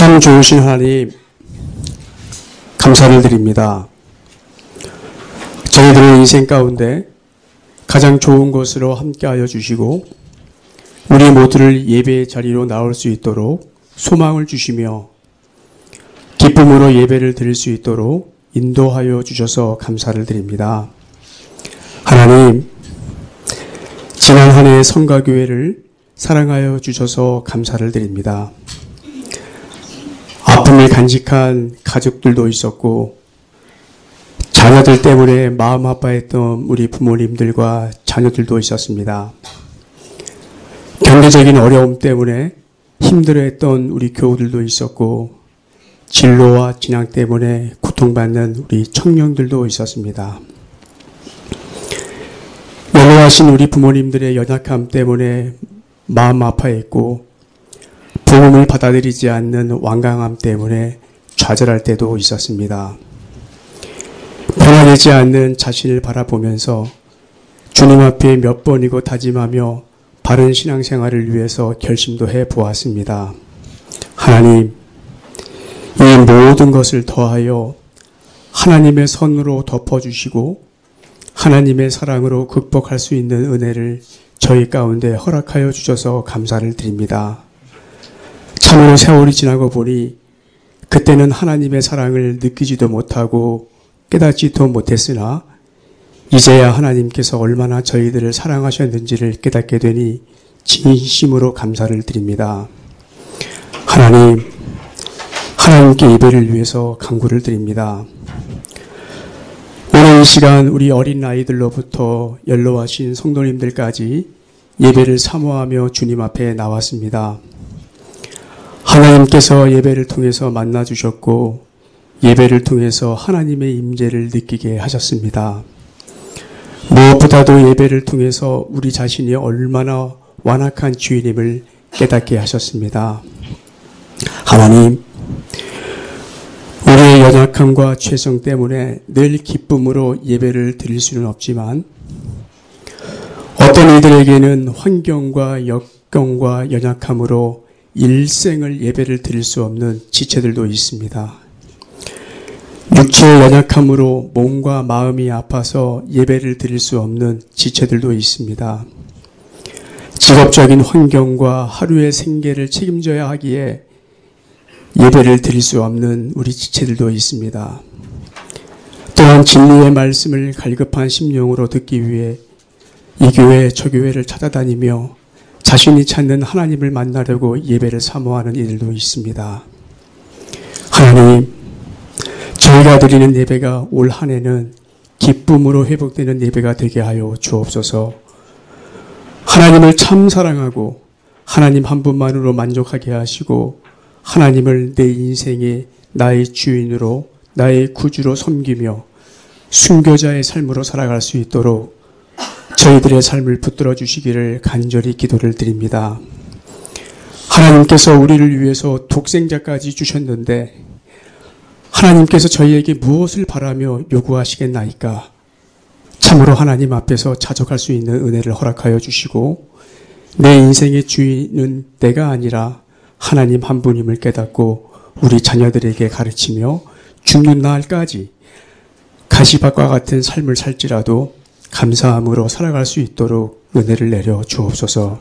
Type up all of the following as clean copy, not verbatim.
참 좋으신 하나님, 감사를 드립니다. 저희들의 인생 가운데 가장 좋은 것으로 함께하여 주시고 우리 모두를 예배의 자리로 나올 수 있도록 소망을 주시며 기쁨으로 예배를 드릴 수 있도록 인도하여 주셔서 감사를 드립니다. 하나님, 지난 한 해의 성가교회를 사랑하여 주셔서 감사를 드립니다. 아픔을 간직한 가족들도 있었고 자녀들 때문에 마음 아파했던 우리 부모님들과 자녀들도 있었습니다. 경제적인 어려움 때문에 힘들어했던 우리 교우들도 있었고 진로와 진학 때문에 고통받는 우리 청년들도 있었습니다. 연로하신 우리 부모님들의 연약함 때문에 마음 아파했고 복음을 받아들이지 않는 완강함 때문에 좌절할 때도 있었습니다. 변화되지 않는 자신을 바라보면서 주님 앞에 몇 번이고 다짐하며 바른 신앙생활을 위해서 결심도 해보았습니다. 하나님, 이 모든 것을 더하여 하나님의 선으로 덮어주시고 하나님의 사랑으로 극복할 수 있는 은혜를 저희 가운데 허락하여 주셔서 감사를 드립니다. 참으로 세월이 지나고 보니 그때는 하나님의 사랑을 느끼지도 못하고 깨닫지도 못했으나 이제야 하나님께서 얼마나 저희들을 사랑하셨는지를 깨닫게 되니 진심으로 감사를 드립니다. 하나님, 하나님께 예배를 위해서 간구를 드립니다. 오늘 이 시간 우리 어린 아이들로부터 연로하신 성도님들까지 예배를 사모하며 주님 앞에 나왔습니다. 하나님께서 예배를 통해서 만나주셨고 예배를 통해서 하나님의 임재를 느끼게 하셨습니다. 무엇보다도 예배를 통해서 우리 자신이 얼마나 완악한 주인임을 깨닫게 하셨습니다. 하나님, 우리의 연약함과 죄성 때문에 늘 기쁨으로 예배를 드릴 수는 없지만 어떤 이들에게는 환경과 역경과 연약함으로 일생을 예배를 드릴 수 없는 지체들도 있습니다. 육체의 연약함으로 몸과 마음이 아파서 예배를 드릴 수 없는 지체들도 있습니다. 직업적인 환경과 하루의 생계를 책임져야 하기에 예배를 드릴 수 없는 우리 지체들도 있습니다. 또한 진리의 말씀을 갈급한 심령으로 듣기 위해 이 교회 저 교회를 찾아다니며 자신이 찾는 하나님을 만나려고 예배를 사모하는 이들도 있습니다. 하나님, 저희가 드리는 예배가 올 한 해는 기쁨으로 회복되는 예배가 되게 하여 주옵소서. 하나님을 참 사랑하고 하나님 한 분만으로 만족하게 하시고 하나님을 내 인생의 나의 주인으로 나의 구주로 섬기며 순교자의 삶으로 살아갈 수 있도록 저희들의 삶을 붙들어 주시기를 간절히 기도를 드립니다. 하나님께서 우리를 위해서 독생자까지 주셨는데 하나님께서 저희에게 무엇을 바라며 요구하시겠나이까? 참으로 하나님 앞에서 자족할 수 있는 은혜를 허락하여 주시고 내 인생의 주인은 내가 아니라 하나님 한 분임을 깨닫고 우리 자녀들에게 가르치며 죽는 날까지 가시밭과 같은 삶을 살지라도 감사함으로 살아갈 수 있도록 은혜를 내려 주옵소서.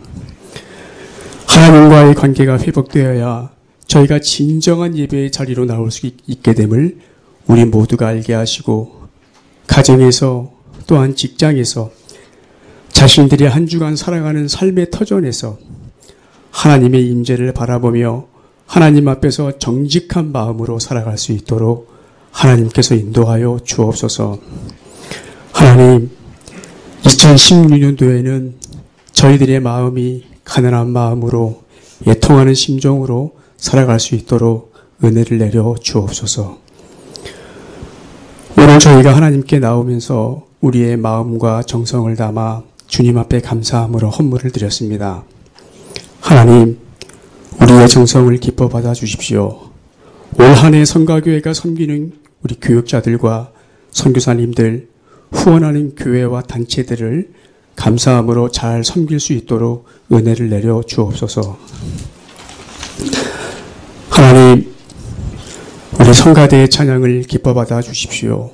하나님과의 관계가 회복되어야 저희가 진정한 예배의 자리로 나올 수 있게 됨을 우리 모두가 알게 하시고 가정에서 또한 직장에서 자신들이 한 주간 살아가는 삶의 터전에서 하나님의 임재를 바라보며 하나님 앞에서 정직한 마음으로 살아갈 수 있도록 하나님께서 인도하여 주옵소서. 하나님, 2016년도에는 저희들의 마음이 가난한 마음으로 애통하는 심정으로 살아갈 수 있도록 은혜를 내려 주옵소서. 오늘 저희가 하나님께 나오면서 우리의 마음과 정성을 담아 주님 앞에 감사함으로 헌물을 드렸습니다. 하나님, 우리의 정성을 기뻐 받아 주십시오. 올 한 해 성가교회가 섬기는 우리 교육자들과 선교사님들, 후원하는 교회와 단체들을 감사함으로 잘 섬길 수 있도록 은혜를 내려 주옵소서. 하나님, 성가대의 찬양을 기뻐받아 주십시오.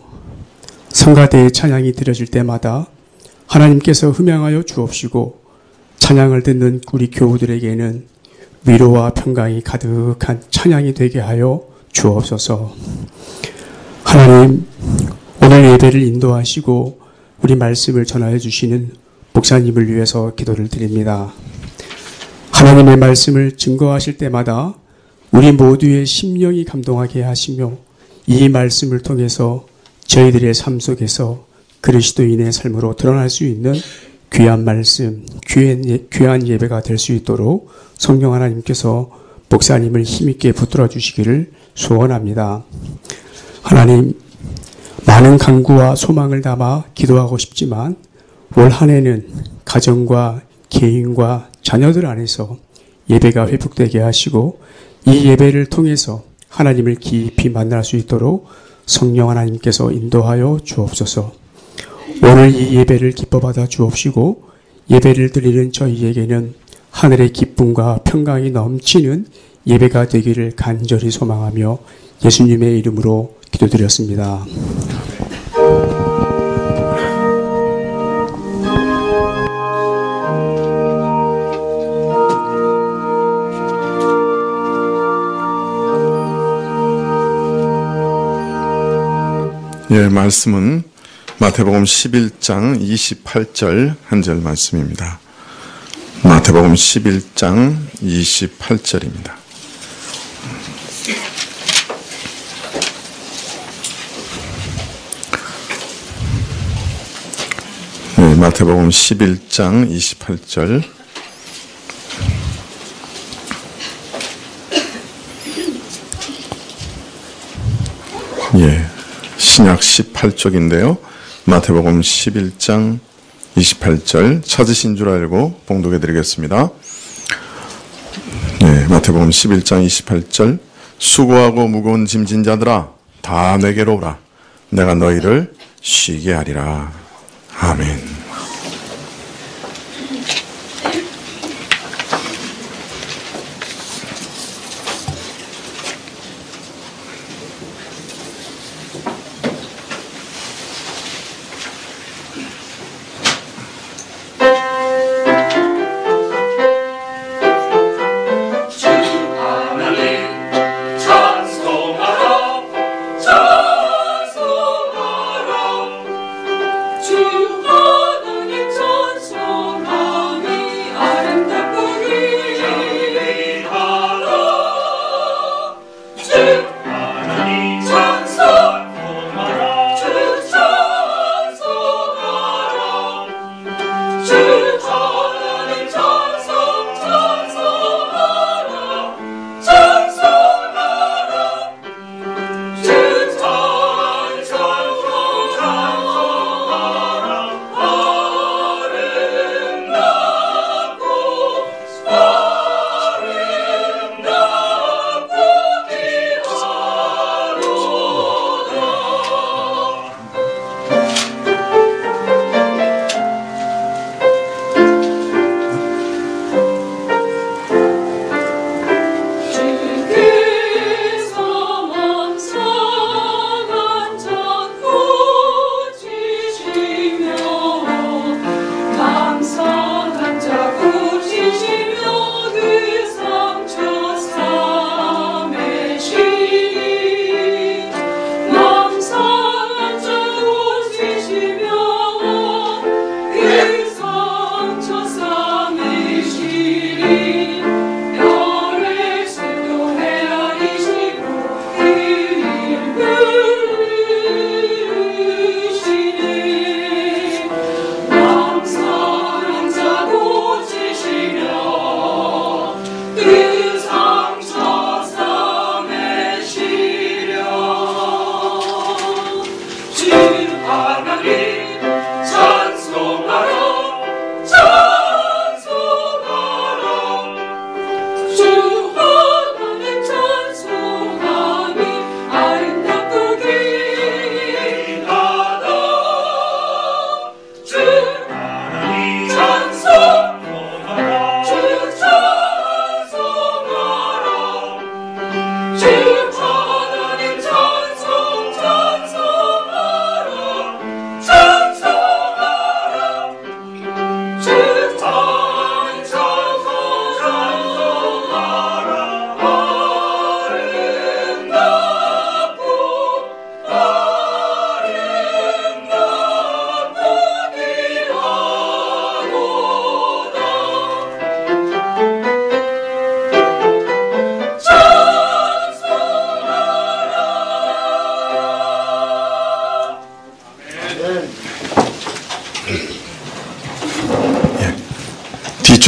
성가대의 찬양이 드려질 때마다 하나님께서 흠양하여 주옵시고 찬양을 듣는 우리 교우들에게는 위로와 평강이 가득한 찬양이 되게 하여 주옵소서. 하나님, 오늘 예배를 인도하시고 우리 말씀을 전하여 주시는 목사님을 위해서 기도를 드립니다. 하나님의 말씀을 증거하실 때마다 우리 모두의 심령이 감동하게 하시며 이 말씀을 통해서 저희들의 삶 속에서 그리스도인의 삶으로 드러날 수 있는 귀한 말씀, 귀한 예배가 될 수 있도록 성령 하나님께서 목사님을 힘있게 붙들어 주시기를 소원합니다. 하나님, 많은 간구와 소망을 담아 기도하고 싶지만 올 한 해는 가정과 개인과 자녀들 안에서 예배가 회복되게 하시고 이 예배를 통해서 하나님을 깊이 만날 수 있도록 성령 하나님께서 인도하여 주옵소서. 오늘 이 예배를 기뻐받아 주옵시고 예배를 드리는 저희에게는 하늘의 기쁨과 평강이 넘치는 예배가 되기를 간절히 소망하며 예수님의 이름으로 기도드렸습니다. 예, 말씀은 마태복음 11장 28절 한 절 말씀입니다. 마태복음 11장 28절입니다. 네, 마태복음 11장 28절. 예, 신약 18쪽인데요. 마태복음 11장 28절 찾으신 줄 알고 봉독해 드리겠습니다. 네, 마태복음 11장 28절. 수고하고 무거운 짐진 자들아 다 내게로 오라. 내가 너희를 쉬게 하리라. 아멘. 주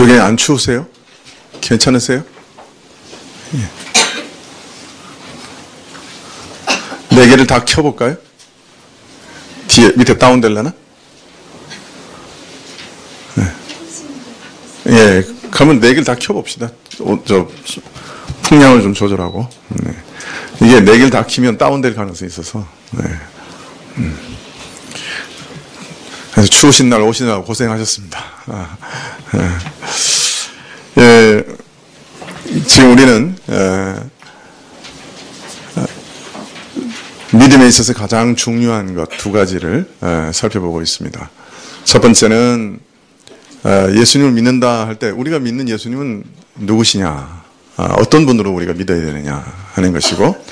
이쪽에 안 추우세요? 괜찮으세요? 예. 네 개를 다 켜볼까요? 뒤에, 밑에 다운되려나? 예. 예, 그러면 네 개를 다 켜봅시다. 풍량을 좀 조절하고. 네. 이게 네 개를 다 키면 다운될 가능성이 있어서. 네. 그래서 추우신 날 오시느라고 고생하셨습니다. 예, 지금 우리는 믿음에 있어서 가장 중요한 것 두 가지를 살펴보고 있습니다. 첫 번째는 예수님을 믿는다 할 때 우리가 믿는 예수님은 누구시냐, 어떤 분으로 우리가 믿어야 되느냐 하는 것이고,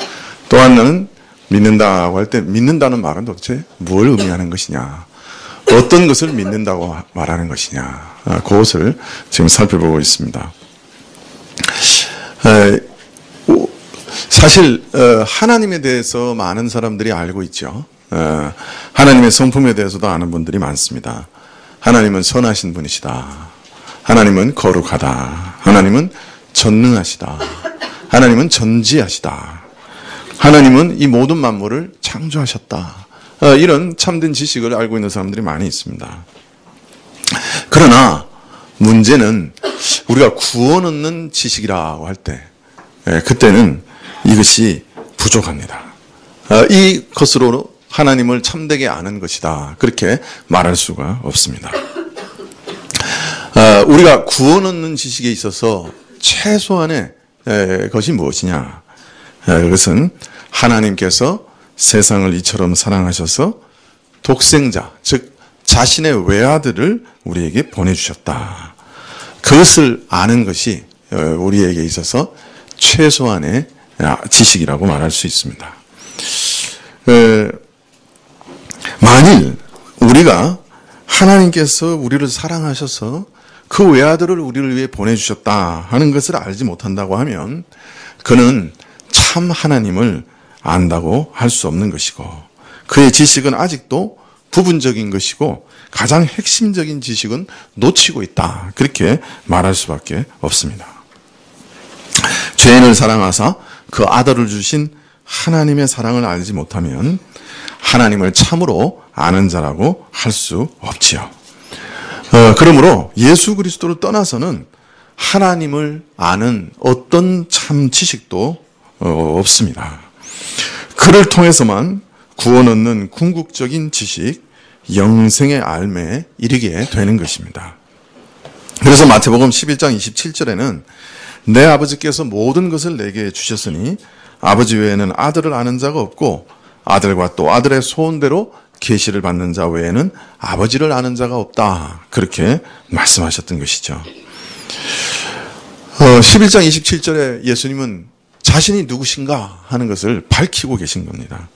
또 하나는 믿는다고 할 때 믿는다는 말은 도대체 뭘 의미하는 것이냐, 어떤 것을 믿는다고 말하는 것이냐, 그것을 지금 살펴보고 있습니다. 사실 하나님에 대해서 많은 사람들이 알고 있죠. 하나님의 성품에 대해서도 아는 분들이 많습니다. 하나님은 선하신 분이시다. 하나님은 거룩하다. 하나님은 전능하시다. 하나님은 전지하시다. 하나님은 이 모든 만물을 창조하셨다. 이런 참된 지식을 알고 있는 사람들이 많이 있습니다. 그러나 문제는 우리가 구원 얻는 지식이라고 할 때, 그때는 이것이 부족합니다. 이것으로 하나님을 참되게 아는 것이다, 그렇게 말할 수가 없습니다. 우리가 구원 얻는 지식에 있어서 최소한의 것이 무엇이냐, 그것은 하나님께서 세상을 이처럼 사랑하셔서 독생자, 즉 자신의 외아들을 우리에게 보내주셨다. 그것을 아는 것이 우리에게 있어서 최소한의 지식이라고 말할 수 있습니다. 만일 우리가 하나님께서 우리를 사랑하셔서 그 외아들을 우리를 위해 보내주셨다 하는 것을 알지 못한다고 하면 그는 참 하나님을 안다고 할 수 없는 것이고, 그의 지식은 아직도 부분적인 것이고 가장 핵심적인 지식은 놓치고 있다, 그렇게 말할 수밖에 없습니다. 죄인을 사랑하사 그 아들을 주신 하나님의 사랑을 알지 못하면 하나님을 참으로 아는 자라고 할 수 없지요. 그러므로 예수 그리스도를 떠나서는 하나님을 아는 어떤 참 지식도 없습니다. 그를 통해서만 구원 얻는 궁극적인 지식, 영생의 알매에 이르게 되는 것입니다. 그래서 마태복음 11장 27절에는 내 아버지께서 모든 것을 내게 주셨으니 아버지 외에는 아들을 아는 자가 없고 아들과 또 아들의 소원대로 계시를 받는 자 외에는 아버지를 아는 자가 없다, 그렇게 말씀하셨던 것이죠. 11장 27절에 예수님은 자신이 누구신가 하는 것을 밝히고 계신 겁니다.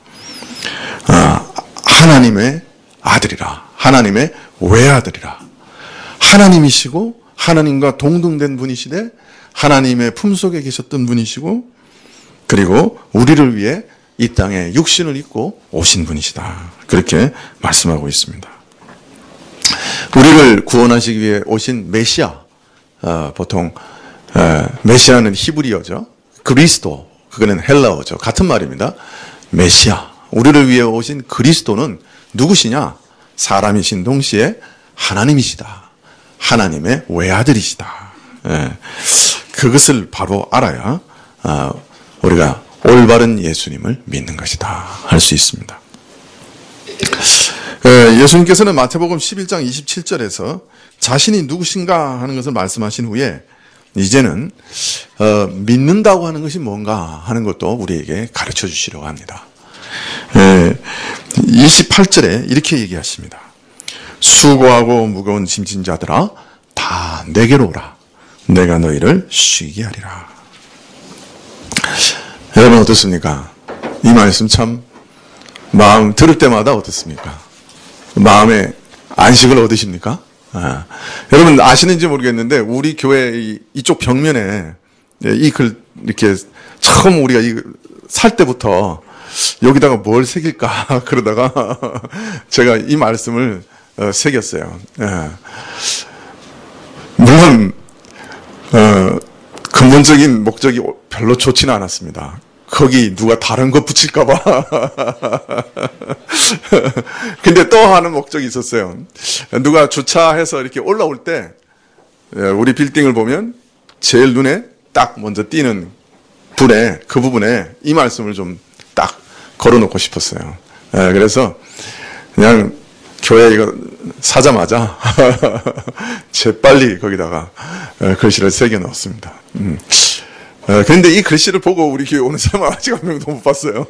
하나님의 아들이라, 하나님의 외아들이라, 하나님이시고 하나님과 동등된 분이시되 하나님의 품속에 계셨던 분이시고, 그리고 우리를 위해 이 땅에 육신을 입고 오신 분이시다, 그렇게 말씀하고 있습니다. 우리를 구원하시기 위해 오신 메시아, 보통 메시아는 히브리어죠. 그리스도, 그거는 헬라어죠. 같은 말입니다. 메시아, 우리를 위해 오신 그리스도는 누구시냐? 사람이신 동시에 하나님이시다. 하나님의 외아들이시다. 그것을 바로 알아야 우리가 올바른 예수님을 믿는 것이다 할 수 있습니다. 예수님께서는 마태복음 11장 27절에서 자신이 누구신가 하는 것을 말씀하신 후에 이제는 믿는다고 하는 것이 뭔가 하는 것도 우리에게 가르쳐 주시려고 합니다. 28절에 이렇게 얘기하십니다. 수고하고 무거운 짐진 자들아 다 내게로 오라. 내가 너희를 쉬게 하리라. 여러분 어떻습니까? 이 말씀 참 마음 들을 때마다 어떻습니까? 마음에 안식을 얻으십니까? 여러분 아시는지 모르겠는데 우리 교회 이쪽 벽면에 이 글 이렇게 처음 우리가 살 때부터 여기다가 뭘 새길까 그러다가 제가 이 말씀을 새겼어요. 물론 근본적인 목적이 별로 좋지는 않았습니다. 거기 누가 다른 거 붙일까봐. 근데 또 하는 목적이 있었어요. 누가 주차해서 이렇게 올라올 때 우리 빌딩을 보면 제일 눈에 딱 먼저 띄는 불에 그 부분에 이 말씀을 좀 딱 걸어놓고 싶었어요. 그래서 그냥 교회 이거 사자마자 재빨리 거기다가 글씨를 새겨 넣었습니다. 그런데 이 글씨를 보고 우리 교회 오는 사람 아직 한 명도 못 봤어요.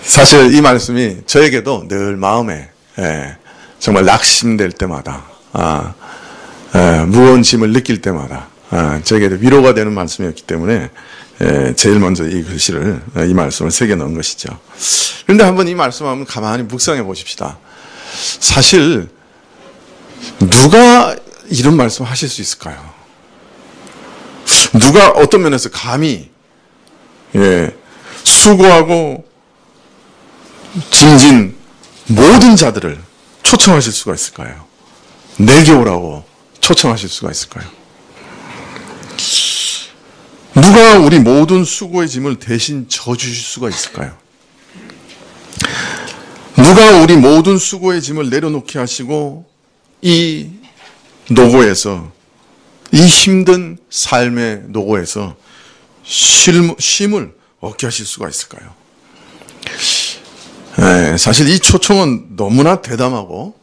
사실 이 말씀이 저에게도 늘 마음에 정말 낙심될 때마다 무거운 짐을 느낄 때마다 저에게도 위로가 되는 말씀이었기 때문에 제일 먼저 이 글씨를 이 말씀을 새겨 넣은 것이죠. 그런데 한번 이 말씀 한번 가만히 묵상해 보십시다. 사실 누가 이런 말씀 하실 수 있을까요? 누가 어떤 면에서 감히 수고하고 짐진 모든 자들을 초청하실 수가 있을까요? 내게 오라고 초청하실 수가 있을까요? 누가 우리 모든 수고의 짐을 대신 져주실 수가 있을까요? 누가 우리 모든 수고의 짐을 내려놓게 하시고 이 노고에서, 이 힘든 삶의 노고에서 쉼을 얻게 하실 수가 있을까요? 사실 이 초청은 너무나 대담하고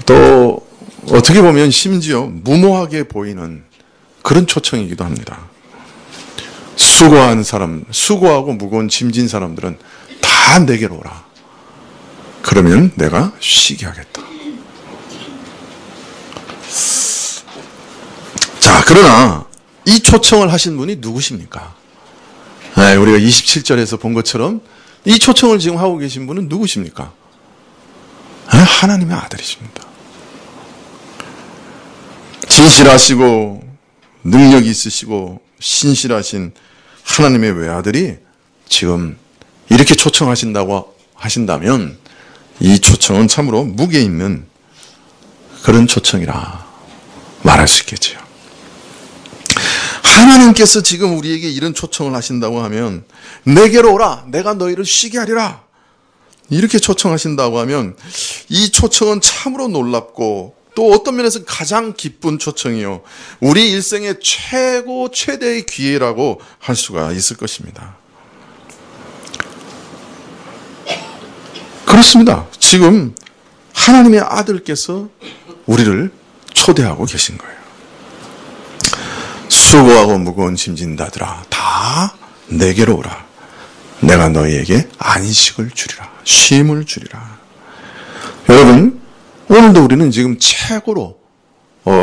또 어떻게 보면 심지어 무모하게 보이는 그런 초청이기도 합니다. 수고한 사람, 수고하고 무거운 짐진 사람들은 다 내게로 오라. 그러면 내가 쉬게 하겠다. 자, 그러나 이 초청을 하신 분이 누구십니까? 우리가 27절에서 본 것처럼 이 초청을 지금 하고 계신 분은 누구십니까? 하나님의 아들이십니다. 진실하시고 능력이 있으시고 신실하신 하나님의 외아들이 지금 이렇게 초청하신다고 하신다면 이 초청은 참으로 무게 있는 그런 초청이라 말할 수 있겠지요. 하나님께서 지금 우리에게 이런 초청을 하신다고 하면 내게로 오라, 내가 너희를 쉬게 하리라, 이렇게 초청하신다고 하면 이 초청은 참으로 놀랍고 또 어떤 면에서 가장 기쁜 초청이요, 우리 일생의 최대의 기회라고 할 수가 있을 것입니다. 그렇습니다. 지금 하나님의 아들께서 우리를 초대하고 계신 거예요. 수고하고 무거운 짐진 자들아, 다 내게로 오라. 내가 너희에게 안식을 주리라, 쉼을 주리라. 여러분, 오늘도 우리는 지금 최고로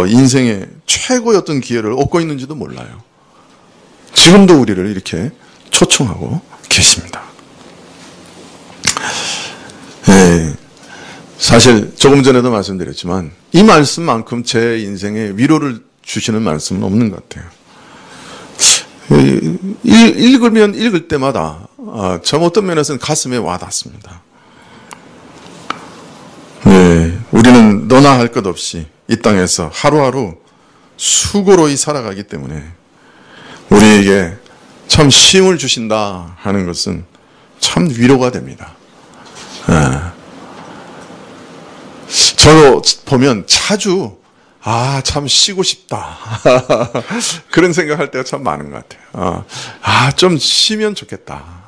인생의 최고의 어떤 기회를 얻고 있는지도 몰라요. 지금도 우리를 이렇게 초청하고 계십니다. 사실 조금 전에도 말씀드렸지만 이 말씀만큼 제 인생에 위로를 주시는 말씀은 없는 것 같아요. 읽으면 읽을 때마다 참 어떤 면에서는 가슴에 와닿습니다. 우리는 너나 할 것 없이 이 땅에서 하루하루 수고로이 살아가기 때문에 우리에게 참 쉼을 주신다 하는 것은 참 위로가 됩니다. 저도 보면 자주 참 쉬고 싶다 그런 생각할 때가 참 많은 것 같아요. 좀 쉬면 좋겠다.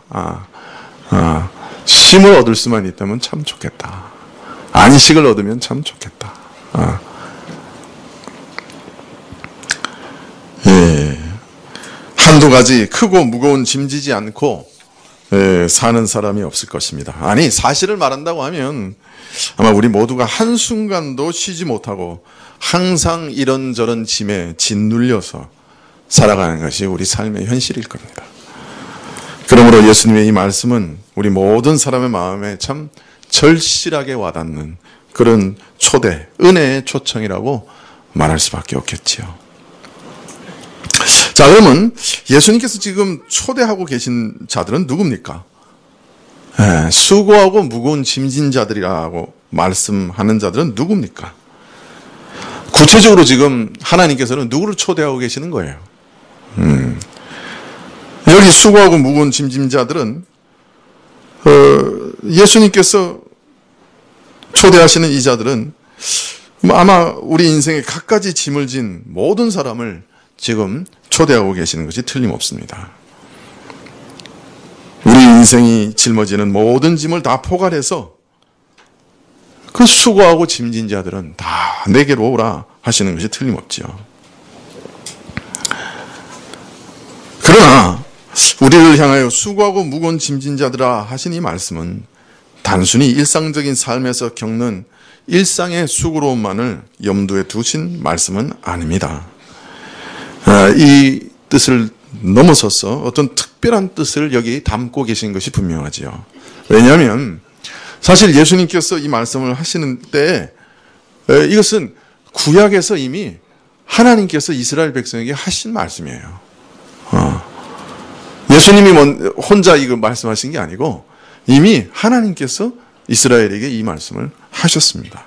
쉼을 얻을 수만 있다면 참 좋겠다. 안식을 얻으면 참 좋겠다. 한두 가지 크고 무거운 짐지지 않고 사는 사람이 없을 것입니다. 아니, 사실을 말한다고 하면 아마 우리 모두가 한순간도 쉬지 못하고 항상 이런저런 짐에 짓눌려서 살아가는 것이 우리 삶의 현실일 겁니다. 그러므로 예수님의 이 말씀은 우리 모든 사람의 마음에 참 절실하게 와닿는 그런 초대, 은혜의 초청이라고 말할 수밖에 없겠지요. 자, 그러면 예수님께서 지금 초대하고 계신 자들은 누굽니까? 수고하고 무거운 짐진 자들이라고 말씀하는 자들은 누굽니까? 구체적으로 지금 하나님께서는 누구를 초대하고 계시는 거예요? 여기 수고하고 무거운 짐진 자들은 예수님께서 초대하시는 이 자들은 아마 우리 인생에 갖가지 짐을 진 모든 사람을 지금 초대하고 계시는 것이 틀림없습니다. 우리 인생이 짊어지는 모든 짐을 다 포괄해서 그 수고하고 짐진 자들은 다 내게로 오라 하시는 것이 틀림없지요. 그러나 우리를 향하여 수고하고 무거운 짐진 자들아 하신 이 말씀은 단순히 일상적인 삶에서 겪는 일상의 수고로움만을 염두에 두신 말씀은 아닙니다. 이 뜻을 넘어서서 어떤 특별한 뜻을 여기 담고 계신 것이 분명하지요. 왜냐하면 사실 예수님께서 이 말씀을 하시는 때에 이것은 구약에서 이미 하나님께서 이스라엘 백성에게 하신 말씀이에요. 예수님이 혼자 이거 말씀하신 게 아니고 이미 하나님께서 이스라엘에게 이 말씀을 하셨습니다.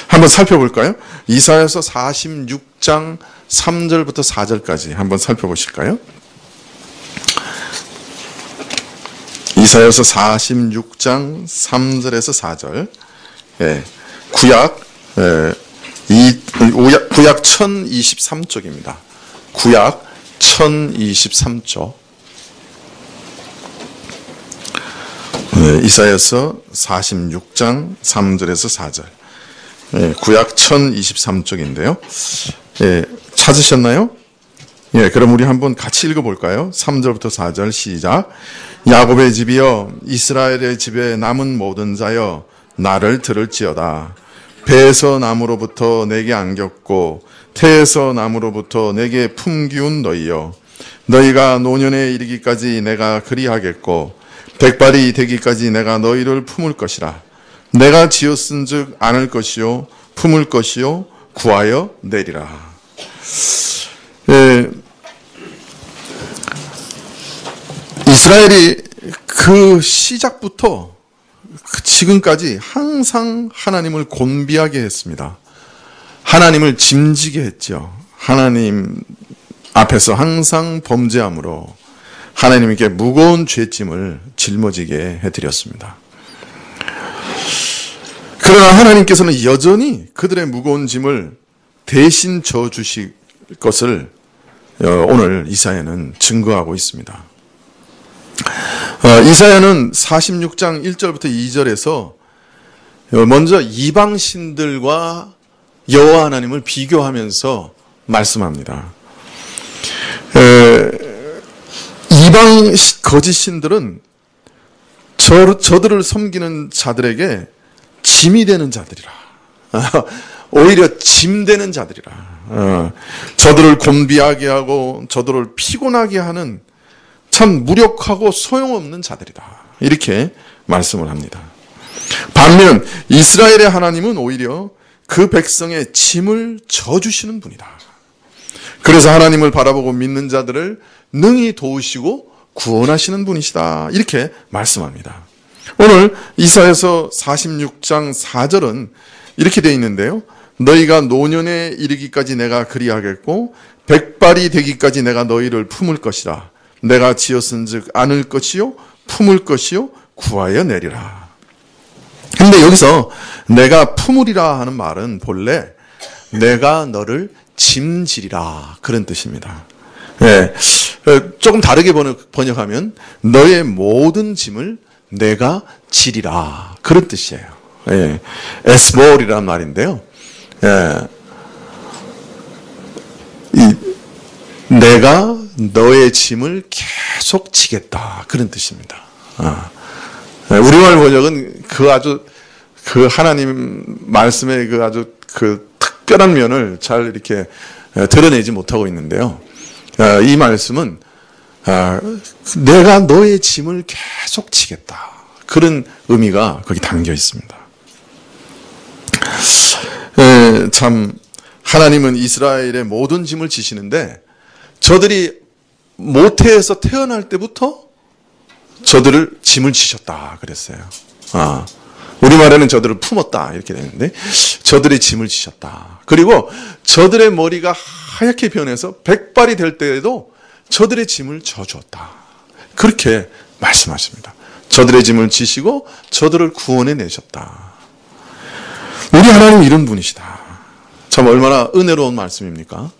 한번 살펴볼까요? 이사야서 46장 3절부터 4절까지 한번 살펴보실까요? 이사야서 46장 3절에서 4절. 구약 1023쪽입니다. 구약 1023쪽. 이사야서 46장 3절에서 4절. 구약 1023쪽인데요. 찾으셨나요? 그럼 우리 한번 같이 읽어볼까요? 3절부터 4절 시작. 야곱의 집이여 이스라엘의 집에 남은 모든 자여 나를 들을지어다. 배에서 나무로부터 내게 안겼고 태에서 나무로부터 내게 품기운 너희여 너희가 노년에 이르기까지 내가 그리하겠고 백발이 되기까지 내가 너희를 품을 것이라. 내가 지었은즉 안을 것이요 품을 것이요 구하여 내리라. 이스라엘이 그 시작부터 지금까지 항상 하나님을 곤비하게 했습니다. 하나님을 짐지게 했죠. 하나님 앞에서 항상 범죄함으로 하나님께 무거운 죄짐을 짊어지게 해드렸습니다. 그러나 하나님께서는 여전히 그들의 무거운 짐을 대신 져주실 것을 오늘 이사야는 증거하고 있습니다. 이사야는 46장 1절부터 2절에서 먼저 이방신들과 여호와 하나님을 비교하면서 말씀합니다. 이방 거짓 신들은 저들을 섬기는 자들에게 짐이 되는 자들이라. 오히려 짐되는 자들이라. 저들을 곤비하게 하고 저들을 피곤하게 하는 참 무력하고 소용없는 자들이다. 이렇게 말씀을 합니다. 반면 이스라엘의 하나님은 오히려 그 백성의 짐을 져주시는 분이다. 그래서 하나님을 바라보고 믿는 자들을 능히 도우시고 구원하시는 분이시다. 이렇게 말씀합니다. 오늘 이사야서 46장 4절은 이렇게 되어 있는데요. 너희가 노년에 이르기까지 내가 그리하겠고 백발이 되기까지 내가 너희를 품을 것이라. 내가 지었은즉 안을 것이요 품을 것이요 구하여 내리라. 근데 여기서 내가 품으리라 하는 말은 본래 내가 너를 짐지리라 그런 뜻입니다. 조금 다르게 번역하면 너의 모든 짐을 내가 지리라 그런 뜻이에요. 에스볼이라는 말인데요. 내가 너의 짐을 계속 지겠다 그런 뜻입니다. 우리말 번역은 그 하나님 말씀의 아주 특별한 면을 잘 이렇게 드러내지 못하고 있는데요. 이 말씀은 내가 너의 짐을 계속 지겠다 그런 의미가 거기 담겨 있습니다. 참 하나님은 이스라엘의 모든 짐을 지시는데 저들이 모태에서 태어날 때부터 저들을 짐을 지셨다 그랬어요. 우리말에는 저들을 품었다 이렇게 되는데 저들의 짐을 지셨다. 그리고 저들의 머리가 하얗게 변해서 백발이 될 때에도 저들의 짐을 져주었다. 그렇게 말씀하십니다. 저들의 짐을 지시고 저들을 구원해 내셨다. 우리 하나님 이런 분이시다. 참 얼마나 은혜로운 말씀입니까?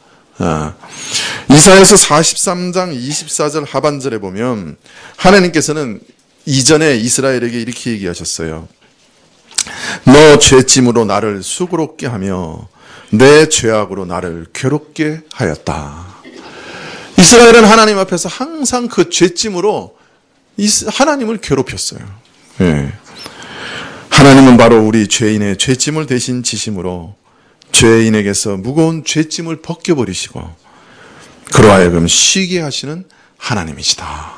이사야서 43장 24절 하반절에 보면 하나님께서는 이전에 이스라엘에게 이렇게 얘기하셨어요. 너 죄짐으로 나를 수고롭게 하며 내 죄악으로 나를 괴롭게 하였다. 이스라엘은 하나님 앞에서 항상 그 죄짐으로 하나님을 괴롭혔어요. 네. 하나님은 바로 우리 죄인의 죄짐을 대신 지심으로 죄인에게서 무거운 죄짐을 벗겨버리시고 그로 하여금 쉬게 하시는 하나님이시다.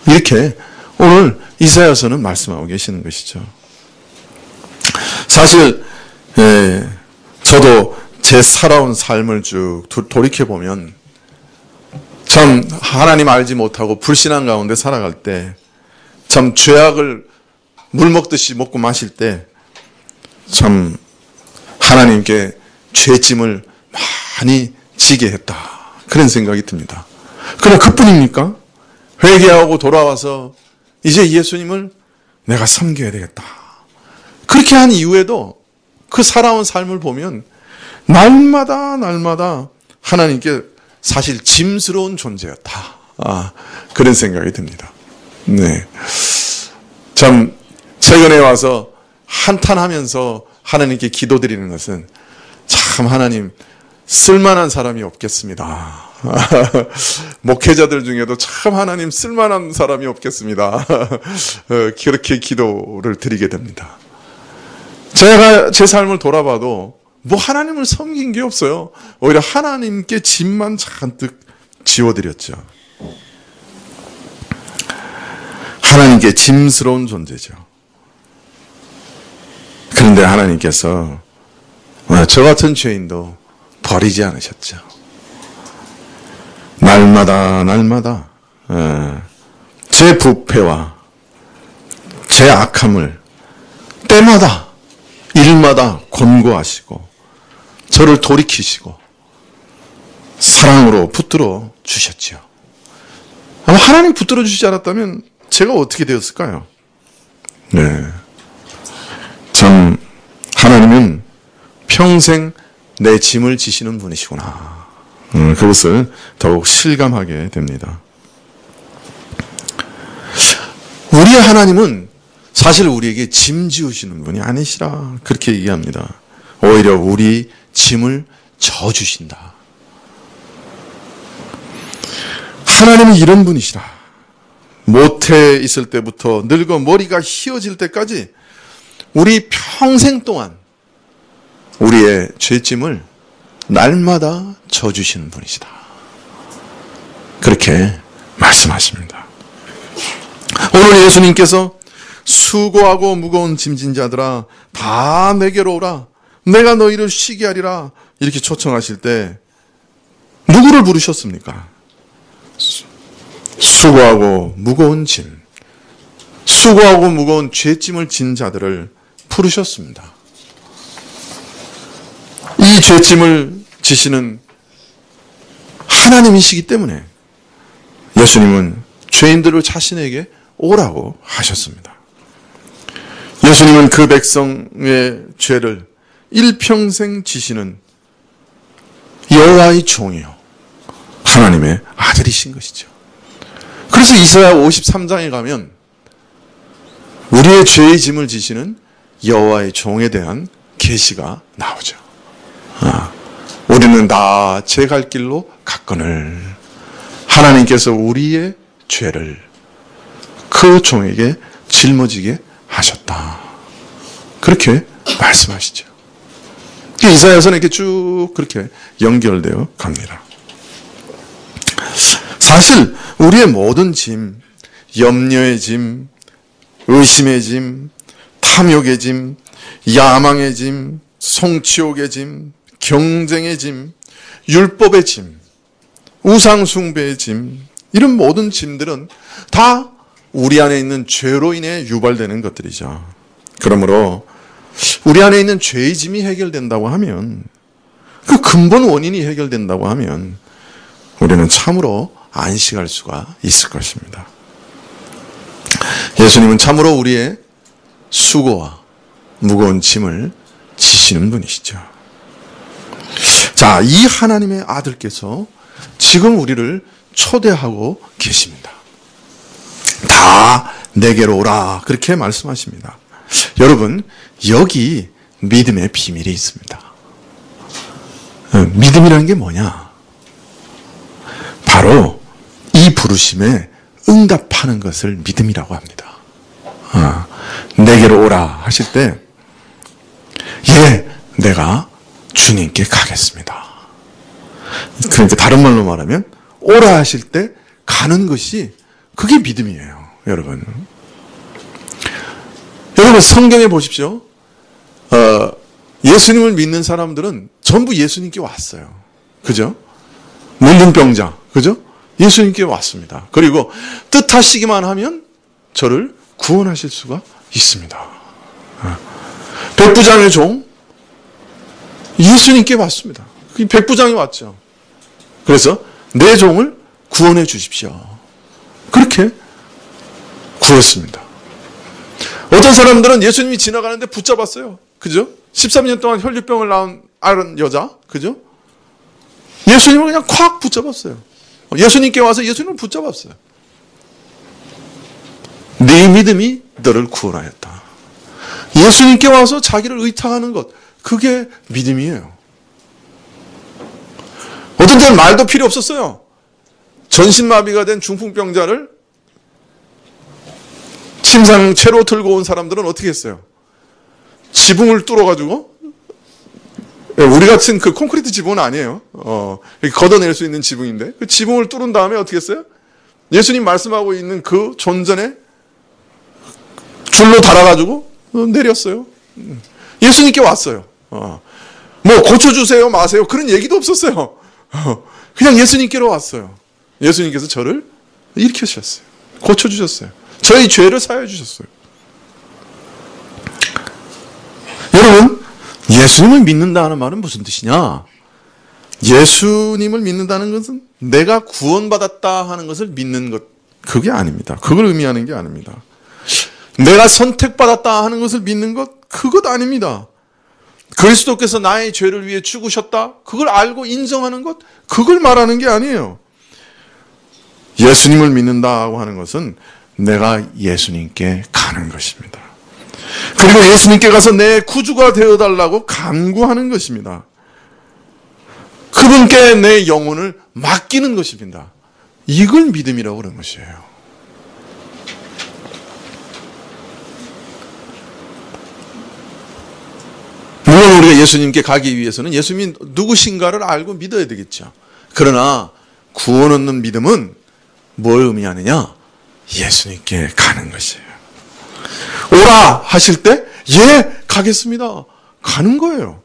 이렇게 오늘 이사야서는 말씀하고 계시는 것이죠. 사실 저도 제 살아온 삶을 쭉 돌이켜보면 참 하나님 알지 못하고 불신앙 가운데 살아갈 때 참 죄악을 물 먹듯이 먹고 마실 때 참 하나님께 죄짐을 많이 지게 했다. 그런 생각이 듭니다. 그러나 그뿐입니까? 회개하고 돌아와서 이제 예수님을 내가 섬겨야 되겠다. 그렇게 한 이후에도 그 살아온 삶을 보면 날마다 하나님께 사실 짐스러운 존재였다. 그런 생각이 듭니다. 네. 참 최근에 와서 한탄하면서 하나님께 기도드리는 것은 참 하나님 쓸만한 사람이 없겠습니다. 목회자들 중에도 참 하나님 쓸만한 사람이 없겠습니다. 그렇게 기도를 드리게 됩니다. 제가 제 삶을 돌아봐도 뭐 하나님을 섬긴 게 없어요. 오히려 하나님께 짐만 잔뜩 지워드렸죠. 하나님께 짐스러운 존재죠. 그런데 하나님께서 저 같은 죄인도 버리지 않으셨죠. 날마다 제 부패와 제 악함을 때마다 일마다 권고하시고 저를 돌이키시고 사랑으로 붙들어 주셨죠. 아마 하나님 붙들어 주시지 않았다면 제가 어떻게 되었을까요? 네. 참 하나님은 평생 내 짐을 지시는 분이시구나. 그것을 더욱 실감하게 됩니다. 우리의 하나님은 사실 우리에게 짐 지우시는 분이 아니시라 그렇게 얘기합니다. 오히려 우리 짐을 져주신다. 하나님은 이런 분이시라. 모태에 있을 때부터 늙어 머리가 휘어질 때까지 우리 평생 동안 우리의 죄짐을 날마다 져주시는 분이시다. 그렇게 말씀하십니다. 오늘 예수님께서 수고하고 무거운 짐진 자들아 다 내게로 오라 내가 너희를 쉬게 하리라 이렇게 초청하실 때 누구를 부르셨습니까? 수고하고 무거운 짐, 수고하고 무거운 죄짐을 진 자들을 부르셨습니다. 이 죄짐을 지시는 하나님이시기 때문에 예수님은 죄인들을 자신에게 오라고 하셨습니다. 예수님은 그 백성의 죄를 일평생 지시는 여호와의 종이요 하나님의 아들이신 것이죠. 그래서 이사야 53장에 가면 우리의 죄의 짐을 지시는 여호와의 종에 대한 계시가 나오죠. 우리는 다 제 갈 길로 갔거늘 하나님께서 우리의 죄를 그 종에게 짊어지게 하셨다. 그렇게 말씀하시죠. 이사야서는 이렇게 쭉 그렇게 연결되어 갑니다. 사실 우리의 모든 짐, 염려의 짐, 의심의 짐, 탐욕의 짐, 야망의 짐, 성취욕의 짐, 경쟁의 짐, 율법의 짐, 우상숭배의 짐, 이런 모든 짐들은 다 우리 안에 있는 죄로 인해 유발되는 것들이죠. 그러므로 우리 안에 있는 죄의 짐이 해결된다고 하면, 그 근본 원인이 해결된다고 하면 우리는 참으로 안식할 수가 있을 것입니다. 예수님은 참으로 우리의 수고와 무거운 짐을 지시는 분이시죠. 자, 이 하나님의 아들께서 지금 우리를 초대하고 계십니다. 다 내게로 오라, 그렇게 말씀하십니다. 여러분, 여기 믿음의 비밀이 있습니다. 믿음이라는 게 뭐냐? 바로 이 부르심에 응답하는 것을 믿음이라고 합니다. 내게로 오라 하실 때, 예, 내가 주님께 가겠습니다. 그러니까 다른 말로 말하면 오라 하실 때 가는 것이, 그게 믿음이에요. 여러분 성경에 보십시오. 예수님을 믿는 사람들은 전부 예수님께 왔어요. 그죠? 문둥병자, 그죠? 예수님께 왔습니다. 그리고 뜻하시기만 하면 저를 구원하실 수가 있습니다. 백부장의 종, 예수님께 왔습니다. 백부장이 왔죠. 그래서 내 종을 구원해 주십시오. 그렇게 구했습니다. 어떤 사람들은 예수님이 지나가는데 붙잡았어요. 그죠? 13년 동안 혈류병을 앓은 여자, 그죠? 예수님을 그냥 콱 붙잡았어요. 예수님께 와서 예수님을 붙잡았어요. 네 믿음이 너를 구원하였다. 예수님께 와서 자기를 의탁하는 것, 그게 믿음이에요. 어떤 때는 말도 필요 없었어요. 전신마비가 된 중풍병자를 침상채로 들고 온 사람들은 어떻게 했어요? 지붕을 뚫어가지고, 우리 같은 그 콘크리트 지붕은 아니에요. 걷어낼 수 있는 지붕인데, 그 지붕을 뚫은 다음에 어떻게 했어요? 예수님 말씀하고 있는 그 존전에 줄로 달아가지고 내렸어요. 예수님께 왔어요. 뭐 고쳐주세요 마세요 그런 얘기도 없었어요. 그냥 예수님께로 왔어요. 예수님께서 저를 일으키셨어요. 고쳐주셨어요. 저희 죄를 사해 주셨어요. 여러분, 예수님을 믿는다는 말은 무슨 뜻이냐? 예수님을 믿는다는 것은 내가 구원받았다 하는 것을 믿는 것, 그게 아닙니다. 그걸 의미하는 게 아닙니다. 내가 선택받았다 하는 것을 믿는 것, 그것 아닙니다. 그리스도께서 나의 죄를 위해 죽으셨다, 그걸 알고 인정하는 것, 그걸 말하는 게 아니에요. 예수님을 믿는다고 하는 것은 내가 예수님께 가는 것입니다. 그리고 예수님께 가서 내 구주가 되어달라고 간구하는 것입니다. 그분께 내 영혼을 맡기는 것입니다. 이걸 믿음이라고 그러는 것이에요. 물론 우리가 예수님께 가기 위해서는 예수님이 누구신가를 알고 믿어야 되겠죠. 그러나 구원 얻는 믿음은 뭘 의미하느냐? 예수님께 가는 것이에요. 오라 하실 때, 예, 가겠습니다. 가는 거예요.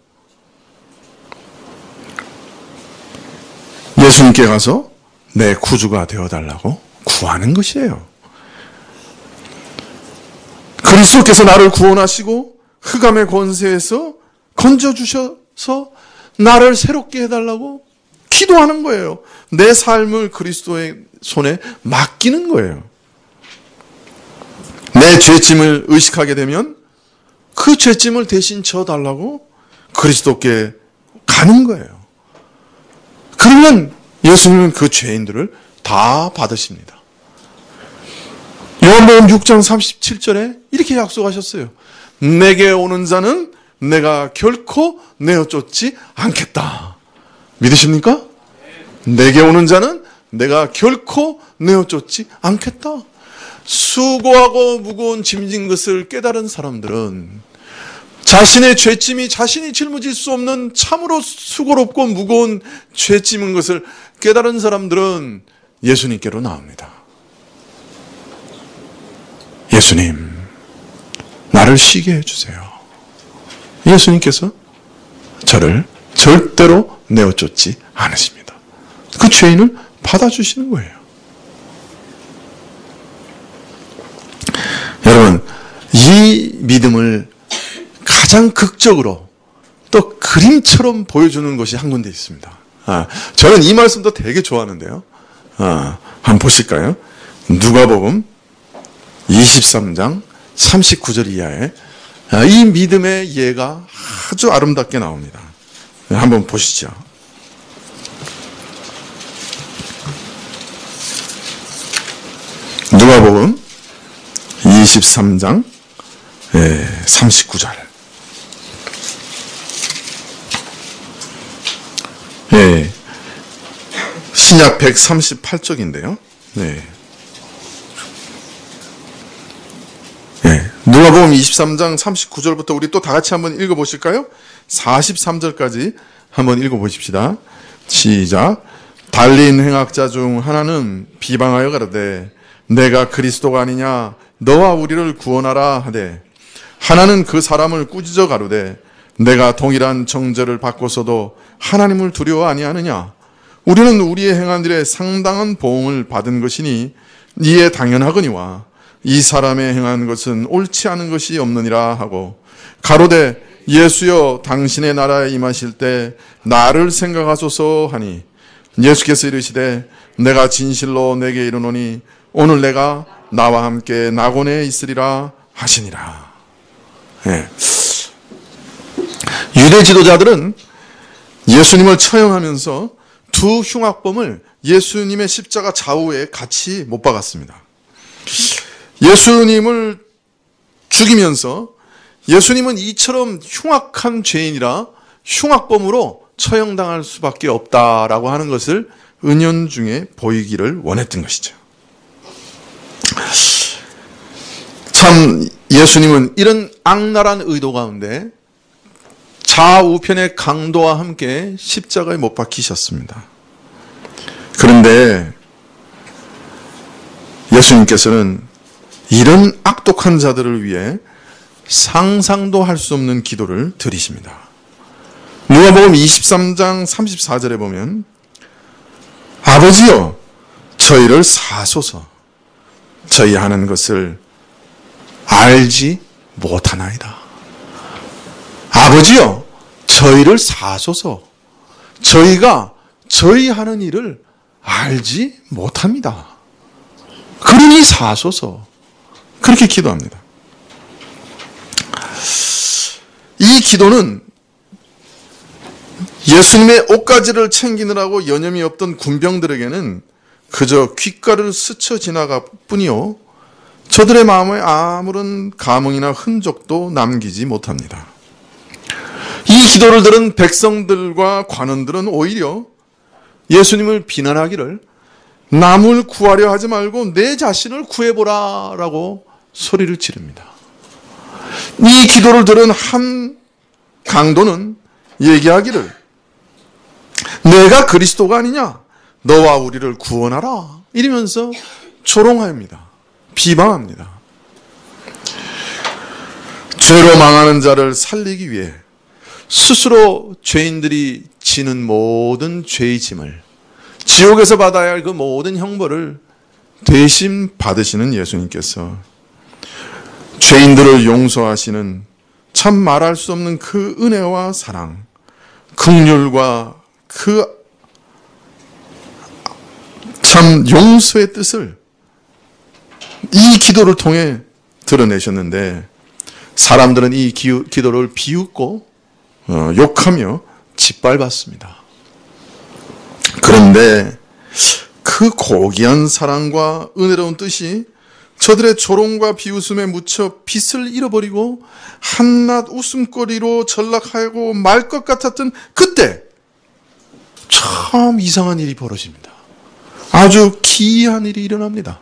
예수님께 가서 내 구주가 되어달라고 구하는 것이에요. 그리스도께서 나를 구원하시고 흑암의 권세에서 건져주셔서 나를 새롭게 해달라고 기도하는 거예요. 내 삶을 그리스도의 손에 맡기는 거예요. 내 죄짐을 의식하게 되면 그 죄짐을 대신 져달라고 그리스도께 가는 거예요. 그러면 예수님은 그 죄인들을 다 받으십니다. 요한복음 6장 37절에 이렇게 약속하셨어요. 내게 오는 자는 내가 결코 내어 쫓지 않겠다. 믿으십니까? 내게 오는 자는 내가 결코 내어 쫓지 않겠다. 수고하고 무거운 짐진 것을 깨달은 사람들은, 자신의 죄짐이 자신이 짊어질 수 없는 참으로 수고롭고 무거운 죄짐인 것을 깨달은 사람들은 예수님께로 나옵니다. 예수님, 나를 쉬게 해주세요. 예수님께서 저를 절대로 내어 쫓지 않으십니다. 그 죄인을 받아주시는 거예요. 여러분, 이 믿음을 가장 극적으로 또 그림처럼 보여주는 것이 한 군데 있습니다. 저는 이 말씀도 되게 좋아하는데요. 한번 보실까요? 누가복음 23장 39절 이하에 이 믿음의 예가 아주 아름답게 나옵니다. 한번 보시죠. 누가복음 23장 39절. 신약 138쪽인데요. 누가복음 23장 39절부터 우리 또 다 같이 한번 읽어보실까요? 43절까지 한번 읽어보십시다. 시작. 달린 행악자 중 하나는 비방하여 가로되 내가 그리스도가 아니냐 너와 우리를 구원하라 하되 하나는 그 사람을 꾸짖어 가로되 내가 동일한 정죄를 받고서도 하나님을 두려워 아니하느냐 우리는 우리의 행한 일에 상당한 보응을 받은 것이니 이에 당연하거니와 이 사람의 행한 것은 옳지 않은 것이 없느니라 하고 가로되 예수여 당신의 나라에 임하실 때 나를 생각하소서 하니 예수께서 이르시되 내가 진실로 내게 이르노니 오늘 내가 나와 함께 낙원에 있으리라 하시니라. 유대 지도자들은 예수님을 처형하면서 두 흉악범을 예수님의 십자가 좌우에 같이 못 박았습니다. 예수님을 죽이면서 예수님은 이처럼 흉악한 죄인이라 흉악범으로 처형당할 수밖에 없다라고 하는 것을 은연중에 보이기를 원했던 것이죠. 참 예수님은 이런 악랄한 의도 가운데 좌우편의 강도와 함께 십자가에 못 박히셨습니다. 그런데 예수님께서는 이런 악독한 자들을 위해 상상도 할 수 없는 기도를 드리십니다. 누가복음 23장 34절에 보면 아버지여 저희를 사소서 저희 하는 것을 알지 못하나이다. 아버지여 저희를 사소서 저희가 저희 하는 일을 알지 못합니다. 그러니 사소서 그렇게 기도합니다. 이 기도는 예수님의 옷가지를 챙기느라고 여념이 없던 군병들에게는 그저 귓가를 스쳐 지나갈 뿐이요 저들의 마음에 아무런 감흥이나 흔적도 남기지 못합니다. 이 기도를 들은 백성들과 관원들은 오히려 예수님을 비난하기를 남을 구하려 하지 말고 내 자신을 구해보라 라고 소리를 지릅니다. 이 기도를 들은 한 강도는 얘기하기를 내가 그리스도가 아니냐 너와 우리를 구원하라 이러면서 조롱합니다. 비방합니다. 죄로 망하는 자를 살리기 위해 스스로 죄인들이 지는 모든 죄의 짐을 지옥에서 받아야 할 그 모든 형벌을 대신 받으시는 예수님께서 죄인들을 용서하시는 참 말할 수 없는 그 은혜와 사랑, 긍휼과 그 참 용서의 뜻을 이 기도를 통해 드러내셨는데 사람들은 이 기도를 비웃고 욕하며 짓밟았습니다. 그런데 그 고귀한 사랑과 은혜로운 뜻이 저들의 조롱과 비웃음에 묻혀 빛을 잃어버리고 한낱 웃음거리로 전락하고 말 것 같았던 그때 참 이상한 일이 벌어집니다. 아주 기이한 일이 일어납니다.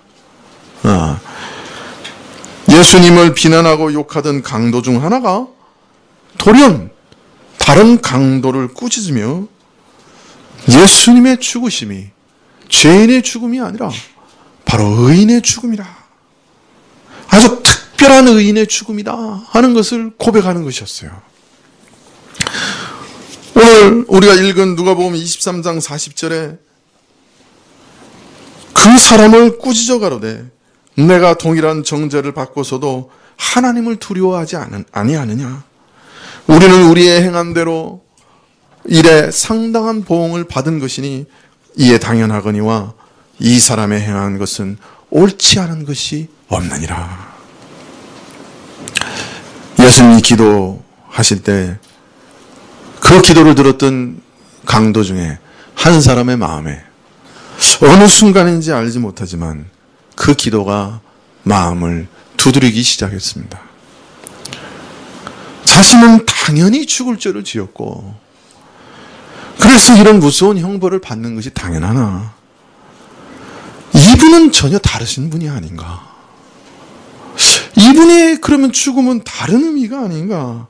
예수님을 비난하고 욕하던 강도 중 하나가 돌연 다른 강도를 꾸짖으며 예수님의 죽으심이 죄인의 죽음이 아니라 바로 의인의 죽음이다. 아주 특별한 의인의 죽음이다 하는 것을 고백하는 것이었어요. 오늘 우리가 읽은 누가복음 23장 40절에 그 사람을 꾸짖어 가로되 내가 동일한 정죄를 받고서도 하나님을 두려워하지 아니하느냐? 우리는 우리의 행한 대로 일에 상당한 보응을 받은 것이니 이에 당연하거니와 이 사람의 행한 것은 옳지 않은 것이 없느니라. 예수님이 기도하실 때 그 기도를 들었던 강도 중에 한 사람의 마음에 어느 순간인지 알지 못하지만 그 기도가 마음을 두드리기 시작했습니다. 자신은 당연히 죽을 죄를 지었고 그래서 이런 무서운 형벌을 받는 것이 당연하나 이분은 전혀 다르신 분이 아닌가? 이분의 그러면 죽음은 다른 의미가 아닌가?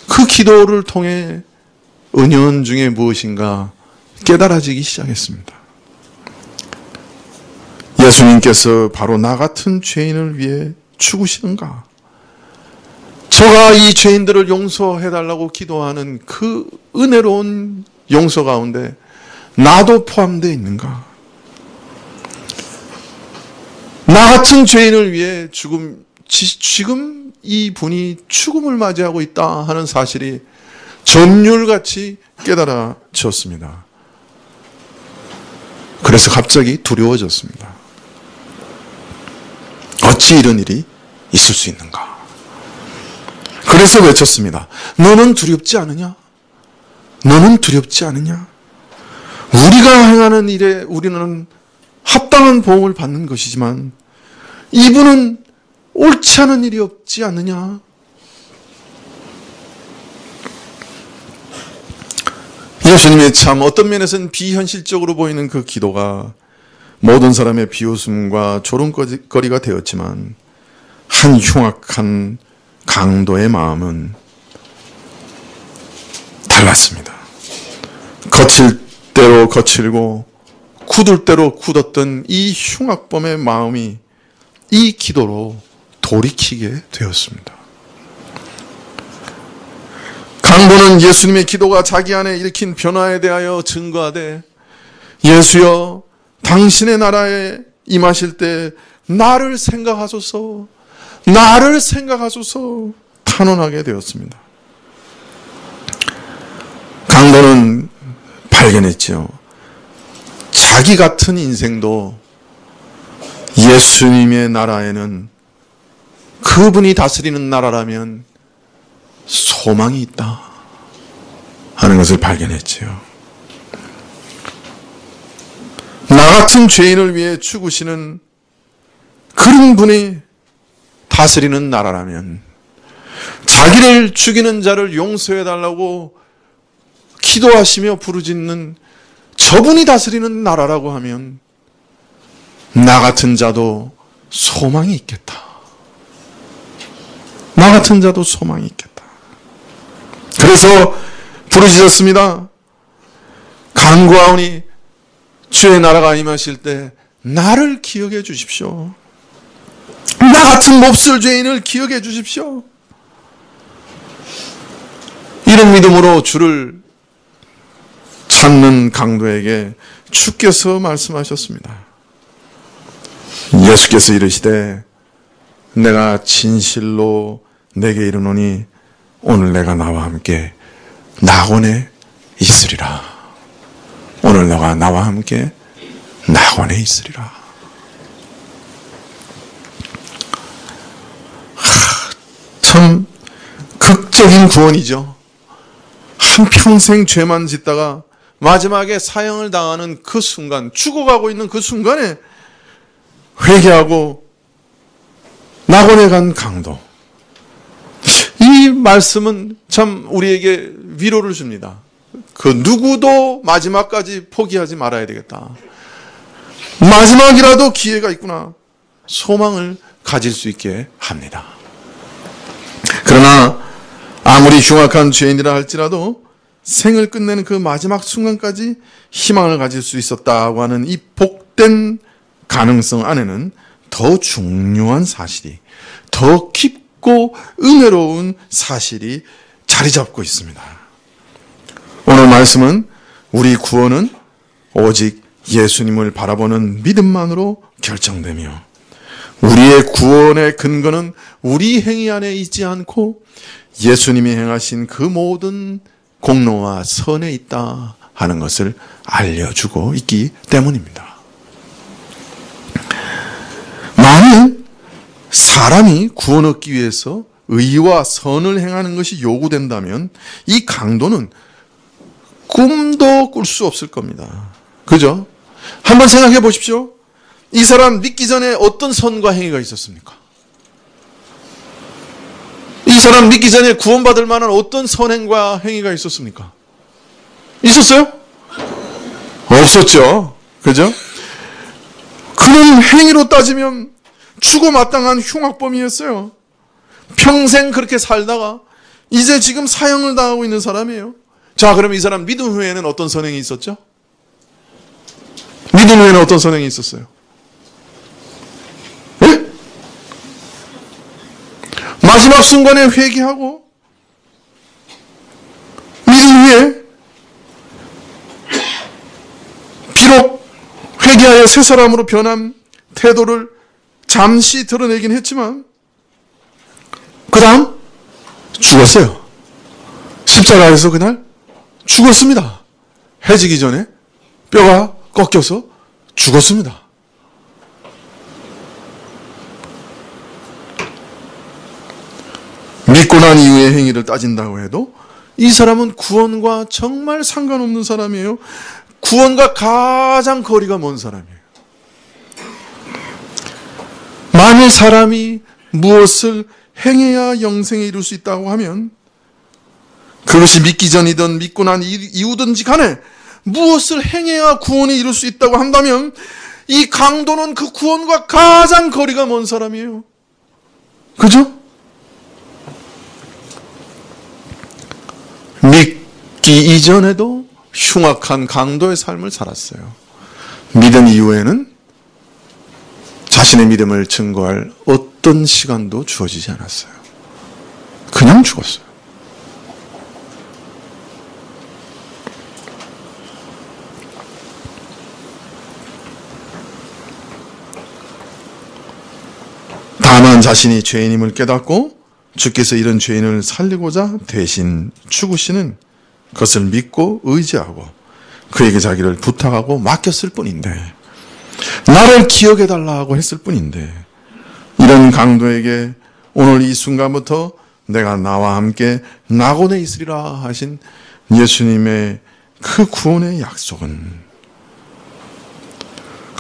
그 기도를 통해 은연중에 무엇인가 깨달아지기 시작했습니다. 예수님께서 바로 나 같은 죄인을 위해 죽으시는가? 저가 이 죄인들을 용서해달라고 기도하는 그 은혜로운 용서 가운데 나도 포함되어 있는가? 나 같은 죄인을 위해 지금 이 분이 죽음을 맞이하고 있다 하는 사실이 전율같이 깨달아졌습니다. 그래서 갑자기 두려워졌습니다. 어찌 이런 일이 있을 수 있는가? 그래서 외쳤습니다. 너는 두렵지 않으냐? 너는 두렵지 않으냐? 우리가 행하는 일에 우리는 합당한 보응을 받는 것이지만 이분은 옳지 않은 일이 없지 않느냐? 예수님의 참 어떤 면에서는 비현실적으로 보이는 그 기도가 모든 사람의 비웃음과 조롱거리가 되었지만 한 흉악한 강도의 마음은 달랐습니다. 거칠 대로 거칠고 굳을 대로 굳었던 이 흉악범의 마음이 이 기도로 돌이키게 되었습니다. 강도는 예수님의 기도가 자기 안에 일으킨 변화에 대하여 증거하되 예수여 당신의 나라에 임하실 때 나를 생각하소서 탄원하게 되었습니다. 강도는 발견했죠. 자기 같은 인생도 예수님의 나라에는 그분이 다스리는 나라라면 소망이 있다 하는 것을 발견했지요. 나 같은 죄인을 위해 죽으시는 그런 분이 다스리는 나라라면 자기를 죽이는 자를 용서해달라고 기도하시며 부르짖는 저분이 다스리는 나라라고 하면 나 같은 자도 소망이 있겠다. 나 같은 자도 소망이 있겠다. 그래서 부르짖었습니다. 간구하오니 주의 나라가 임하실 때 나를 기억해 주십시오. 나 같은 몹쓸 죄인을 기억해 주십시오. 이런 믿음으로 주를 찾는 강도에게 주께서 말씀하셨습니다. 예수께서 이르시되 내가 진실로 내게 이르노니 오늘 내가 나와 함께 낙원에 있으리라. 오늘 너가 나와 함께 낙원에 있으리라. 참 극적인 구원이죠. 한평생 죄만 짓다가 마지막에 사형을 당하는 그 순간, 죽어가고 있는 그 순간에 회개하고 낙원에 간 강도. 이 말씀은 참 우리에게 위로를 줍니다. 그 누구도 마지막까지 포기하지 말아야 되겠다. 마지막이라도 기회가 있구나. 소망을 가질 수 있게 합니다. 그러나 아무리 흉악한 죄인이라 할지라도 생을 끝내는 그 마지막 순간까지 희망을 가질 수 있었다고 하는 이 복된 가능성 안에는 더 중요한 사실이, 더 깊고 은혜로운 사실이 자리 잡고 있습니다. 오늘 말씀은 우리 구원은 오직 예수님을 바라보는 믿음만으로 결정되며 우리의 구원의 근거는 우리 행위 안에 있지 않고 예수님이 행하신 그 모든 공로와 선에 있다 하는 것을 알려주고 있기 때문입니다. 만일 사람이 구원 얻기 위해서 의와 선을 행하는 것이 요구된다면 이 강도는 꿈도 꿀 수 없을 겁니다. 그죠? 한번 생각해 보십시오. 이 사람 믿기 전에 어떤 선과 행위가 있었습니까? 이 사람 믿기 전에 구원받을 만한 어떤 선행과 행위가 있었습니까? 있었어요? 없었죠. 그죠? 그런 행위로 따지면 죽어 마땅한 흉악범이었어요. 평생 그렇게 살다가 이제 지금 사형을 당하고 있는 사람이에요. 자, 그럼 이 사람 믿음 후에는 어떤 선행이 있었죠? 믿음 후에는 어떤 선행이 있었어요? 네? 마지막 순간에 회개하고 믿음 후에 비록 회개하여 새 사람으로 변한 태도를 잠시 드러내긴 했지만 그 다음 죽었어요. 십자가에서 그날 죽었습니다. 해지기 전에 뼈가 꺾여서 죽었습니다. 믿고 난 이후의 행위를 따진다고 해도 이 사람은 구원과 정말 상관없는 사람이에요. 구원과 가장 거리가 먼 사람이에요. 만일 사람이 무엇을 행해야 영생에 이룰 수 있다고 하면 그것이 믿기 전이든 믿고 난 이후든지 간에 무엇을 행해야 구원에 이룰 수 있다고 한다면 이 강도는 그 구원과 가장 거리가 먼 사람이에요. 그죠? 믿기 이전에도 흉악한 강도의 삶을 살았어요. 믿은 이후에는 자신의 믿음을 증거할 어떤 시간도 주어지지 않았어요. 그냥 죽었어요. 다만 자신이 죄인임을 깨닫고 주께서 이런 죄인을 살리고자 대신 죽으시는 것을 믿고 의지하고 그에게 자기를 부탁하고 맡겼을 뿐인데, 나를 기억해달라고 했을 뿐인데, 이런 강도에게 오늘 이 순간부터 내가 나와 함께 낙원에 있으리라 하신 예수님의 그 구원의 약속은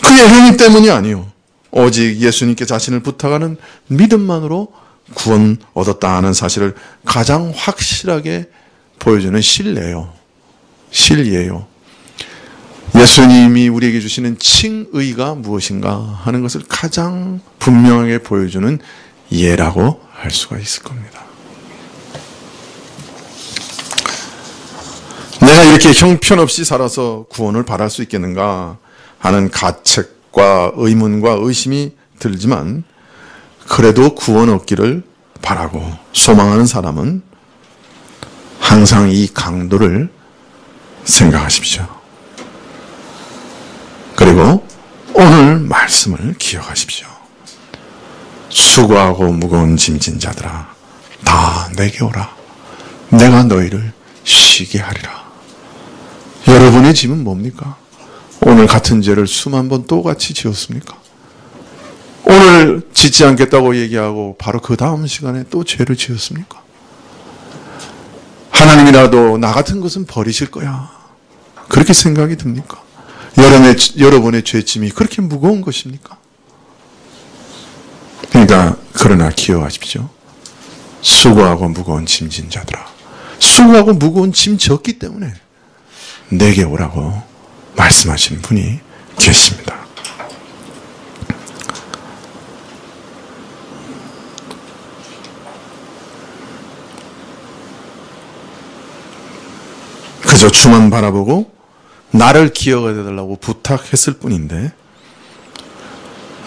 그의 행위 때문이 아니요, 오직 예수님께 자신을 부탁하는 믿음만으로 구원 얻었다 하는 사실을 가장 확실하게 보여주는 진리예요. 예수님이 우리에게 주시는 칭의가 무엇인가 하는 것을 가장 분명하게 보여주는 예라고 할 수가 있을 겁니다. 내가 이렇게 형편없이 살아서 구원을 바랄 수 있겠는가 하는 가책과 의문과 의심이 들지만, 그래도 구원 얻기를 바라고 소망하는 사람은 항상 이 강도를 생각하십시오. 그리고 오늘 말씀을 기억하십시오. 수고하고 무거운 짐진 자들아, 다 내게 오라. 내가 너희를 쉬게 하리라. 여러분의 짐은 뭡니까? 오늘 같은 죄를 수만 번 똑같이 지었습니까? 오늘 짓지 않겠다고 얘기하고 바로 그 다음 시간에 또 죄를 지었습니까? 하나님이라도 나 같은 것은 버리실 거야, 그렇게 생각이 듭니까? 여러분의 죄짐이 그렇게 무거운 것입니까? 그러니까 그러나 기억하십시오. 수고하고 무거운 짐진 자들아, 수고하고 무거운 짐 졌기 때문에 내게 오라고 말씀하시는 분이 계십니다. 그저 주만 바라보고 나를 기억해달라고 부탁했을 뿐인데,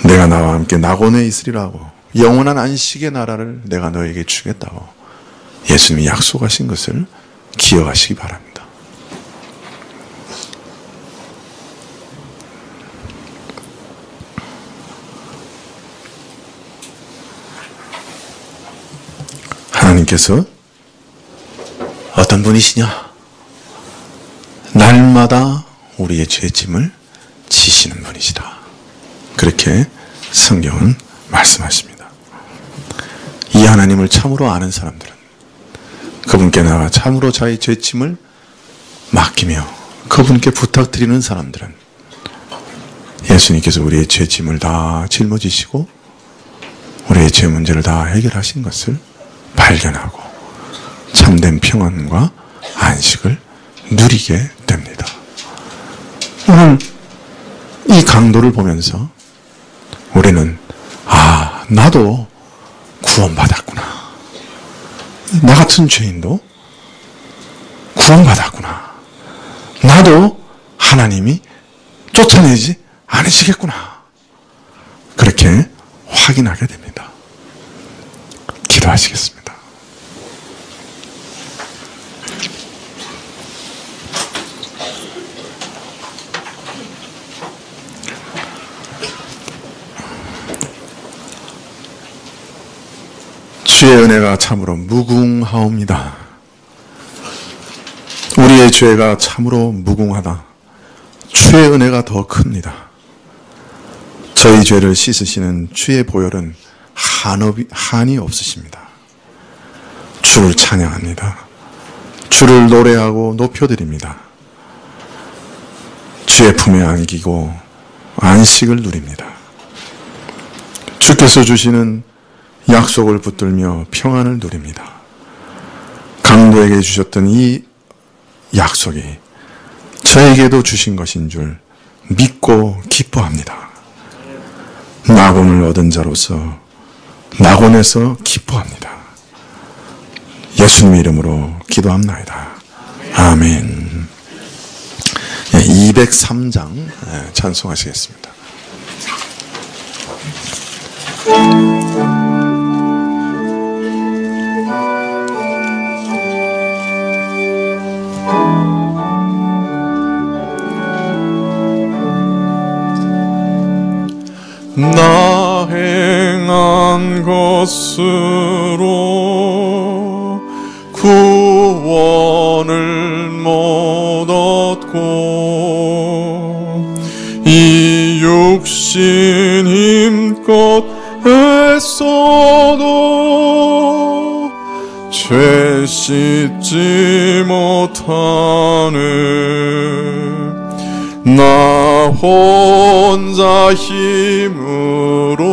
내가 나와 함께 낙원에 있으리라고, 영원한 안식의 나라를 내가 너에게 주겠다고 예수님이 약속하신 것을 기억하시기 바랍니다. 예수님께서 어떤 분이시냐? 날마다 우리의 죄짐을 지시는 분이시다. 그렇게 성경은 말씀하십니다. 이 하나님을 참으로 아는 사람들은 그분께 나아가 참으로 자기 죄짐을 맡기며 그분께 부탁드리는 사람들은 예수님께서 우리의 죄짐을 다 짊어지시고 우리의 죄 문제를 다 해결하신 것을 발견하고 참된 평안과 안식을 누리게 됩니다. 오늘 이 강도를 보면서 우리는 나도 구원받았구나. 나 같은 죄인도 구원받았구나. 나도 하나님이 쫓아내지 않으시겠구나. 그렇게 확인하게 됩니다. 기도하시겠습니다. 주의 은혜가 참으로 무궁하옵니다. 우리의 죄가 참으로 무궁하다. 주의 은혜가 더 큽니다. 저희 죄를 씻으시는 주의 보혈은 한이 없으십니다. 주를 찬양합니다. 주를 노래하고 높여드립니다. 주의 품에 안기고 안식을 누립니다. 주께서 주시는 약속을 붙들며 평안을 누립니다. 강도에게 주셨던 이 약속이 저에게도 주신 것인 줄 믿고 기뻐합니다. 낙원을 얻은 자로서 낙원에서 기뻐합니다. 예수님의 이름으로 기도합나이다. 아멘. 203장 찬송하시겠습니다. 나 행한 것으로 구원을 못 얻고 이 육신 힘껏 애써도 죄 씻지 못하는 나 혼자 힘으로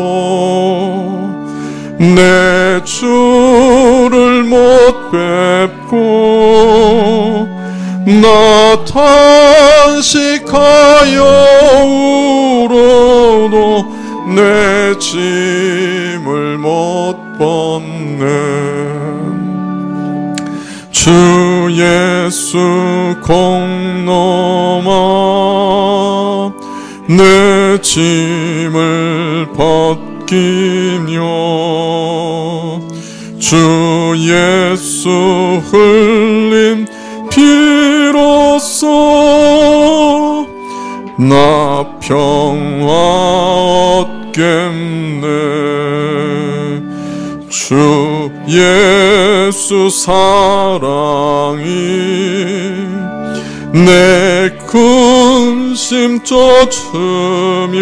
내 주를 못 뵙고 나 탄식하여 울어도 내 짐을 못 벗는 주 예수 공로마 내 짐을 벗기며 주 예수 흘린 피로써 나 평화 얻겠네. 주 예수 사랑이 내 근심 쫓으며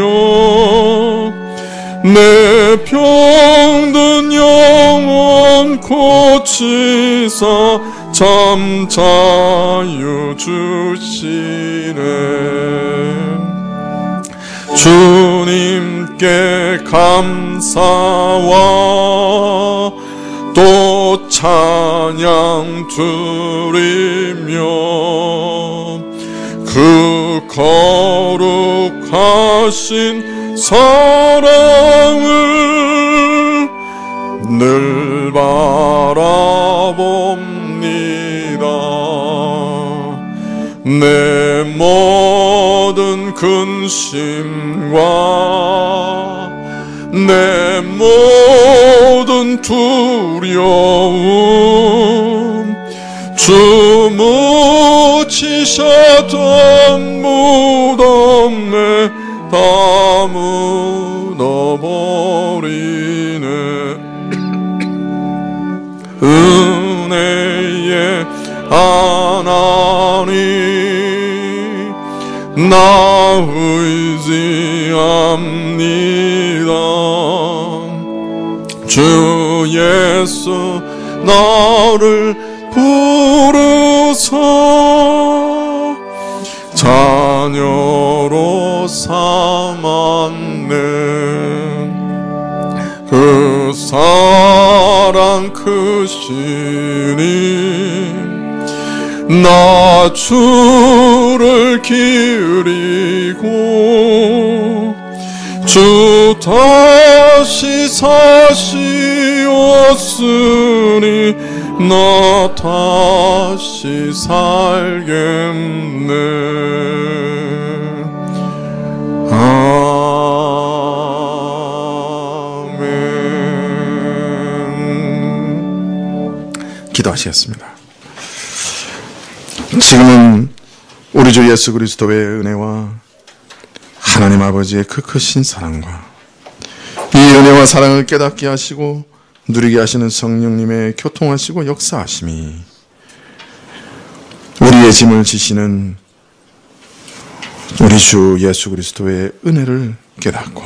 내 병든 영혼 고치사 참 자유 주시네. 주님께 감사와 또 찬양 드리며 그 거룩하신 사랑을 늘 바라봅니다. 내 모든 근심과 내 모든 두려움 주 묻히셨던 무덤에 다 묻어버리네. 나 의지합니다. 주 예수 나를 부르사 자녀로 삼았네. 그 사랑 크시니 나 주를 기리고 주 다시 사시었으니 나 다시 살겠네. 아멘. 기도하시겠습니다. 지금은 우리 주 예수 그리스도의 은혜와 하나님 아버지의 그 크신 사랑과 이 은혜와 사랑을 깨닫게 하시고 누리게 하시는 성령님의 교통하시고 역사하심이 우리의 짐을 지시는 우리 주 예수 그리스도의 은혜를 깨닫고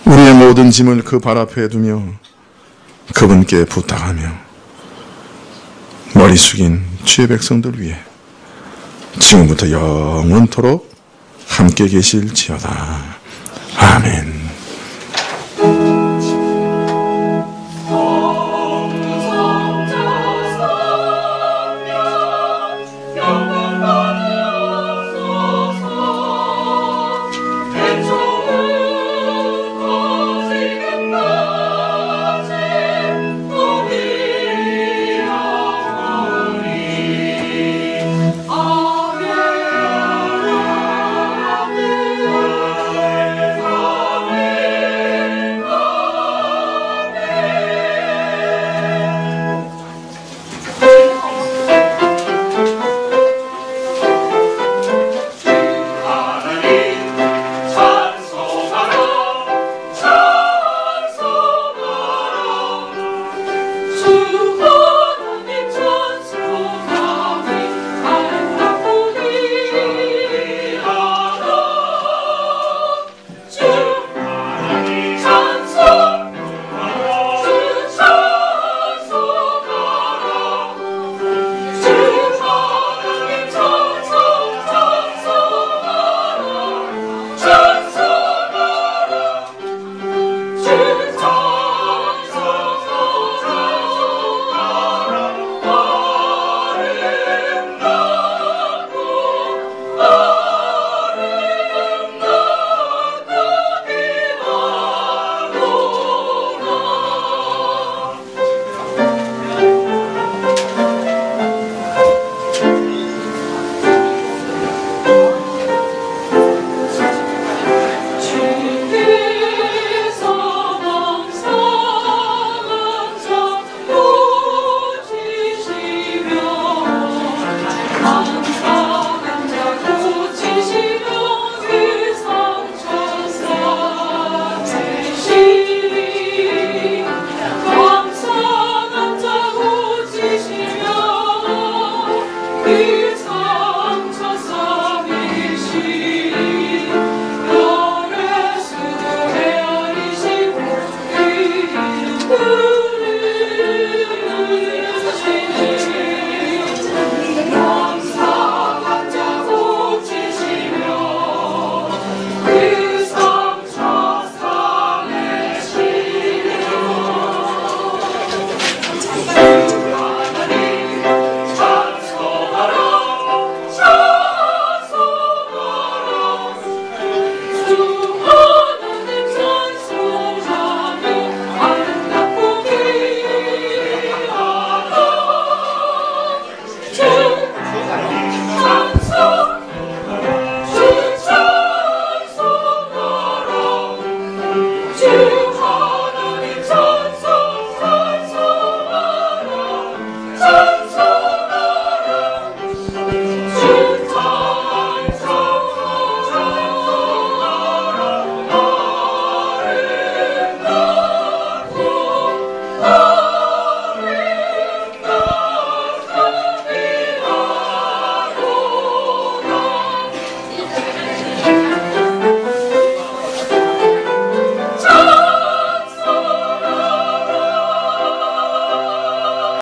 우리의 모든 짐을 그 발 앞에 두며 그분께 부탁하며 머리 숙인 주의 백성들 위해 지금부터 영원토록 함께 계실지어다. 아멘.